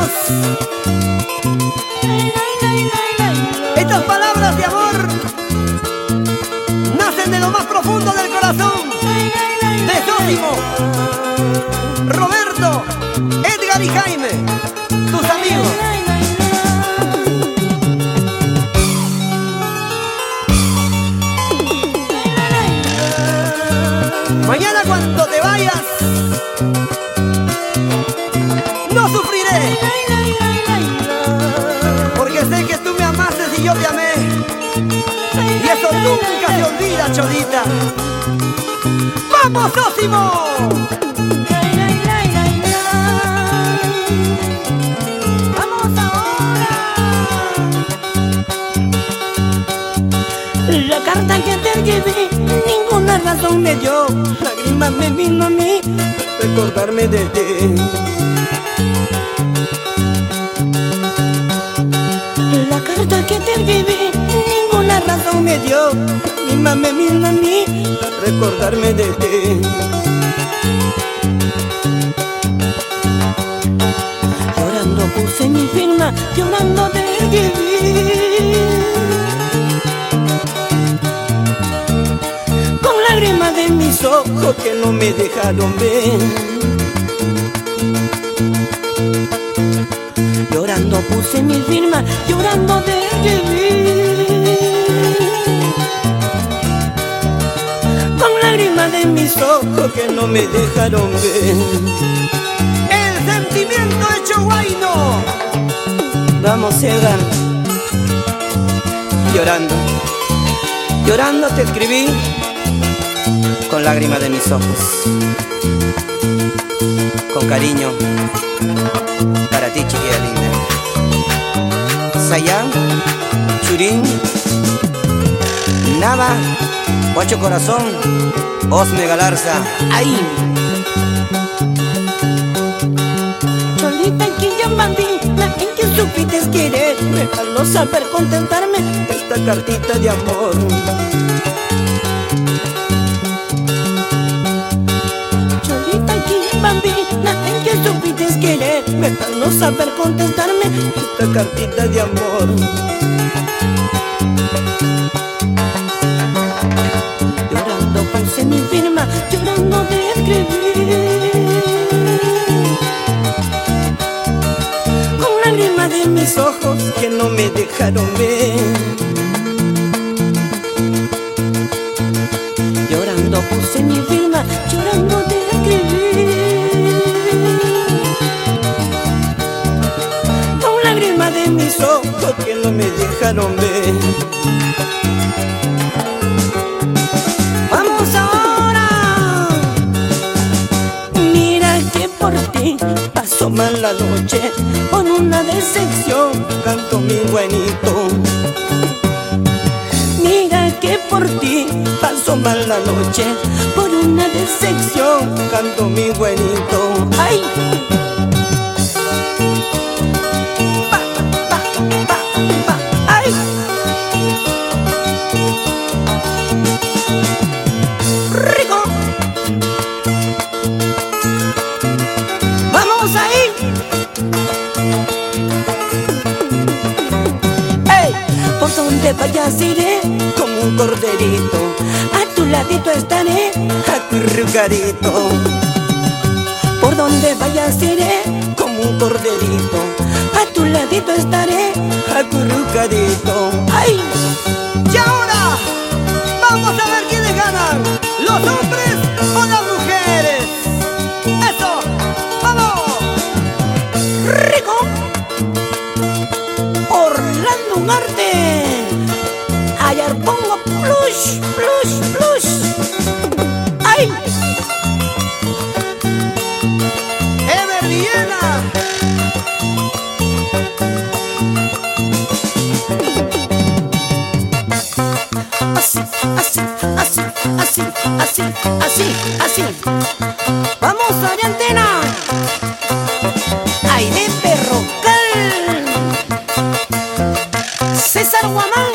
amigos. Estas palabras de amor nacen de lo más profundo del corazón de Sósimo, Roberto, Edgar y Jaime, tus amigos. Mañana cuando te vayas, no sufriré, porque sé que tú me amaste y yo te amé, y eso nunca se olvida, Cholita. ¡Vamos, Sósimo! ¡Vamos ahora! La carta que te escribí, ninguna razón me dio. Lágrimas me vino a mí recordarme de ti. La carta que te escribí, ninguna razón me dio. Lágrimas me vino a mí recordarme de ti. Llorando puse mi firma, llorando te escribí. Lágrimas de mis ojos que no me dejaron ver. Llorando puse mi firma, llorando te escribí. Con lágrimas de mis ojos que no me dejaron ver. El sentimiento hecho guayno. Vamos, Edgar. Llorando, llorando te escribí. Con lágrimas de mis ojos, con cariño para ti, chiquilla linda. Sayán, Churín, Nava, Guacho Corazón, Osme Galarza. ¡Ay! Cholita que yo bambina, en que supiste querer, déjalo saber contentarme esta cartita de amor. Bambina, en que supiste querer, déjalo saber contestarme esta cartita de amor. Llorando puse mi firma, llorando te escribí. Con lágrimas de mis ojos que no me dejaron ver. Llorando puse mi firma, llorando te escribí. De mis ojos que no me dejaron ver. Vamos ahora. Mira que por ti paso mal la noche, por una decepción canto mi buenito. Mira que por ti paso mal la noche, por una decepción canto mi buenito. ¡Ay! Rico. Vamos ahí. Hey, por donde vayas iré como un corderito, a tu ladito estaré acurrucadito. Por donde vayas iré como un corderito, a tu ladito estaré acurrucadito. ¡Ay! Y ahora vamos a ver quiénes ganan, los hombres o las mujeres. ¡Eso! ¡Vamos! ¡Rico! Orlando Ugarte. Ayer pongo plush, plush, plush. ¡Ay! Ever Viena. Así, así, así, así, así, así, así. Vamos, Ariantena. Aire Perrocal. César Guamán.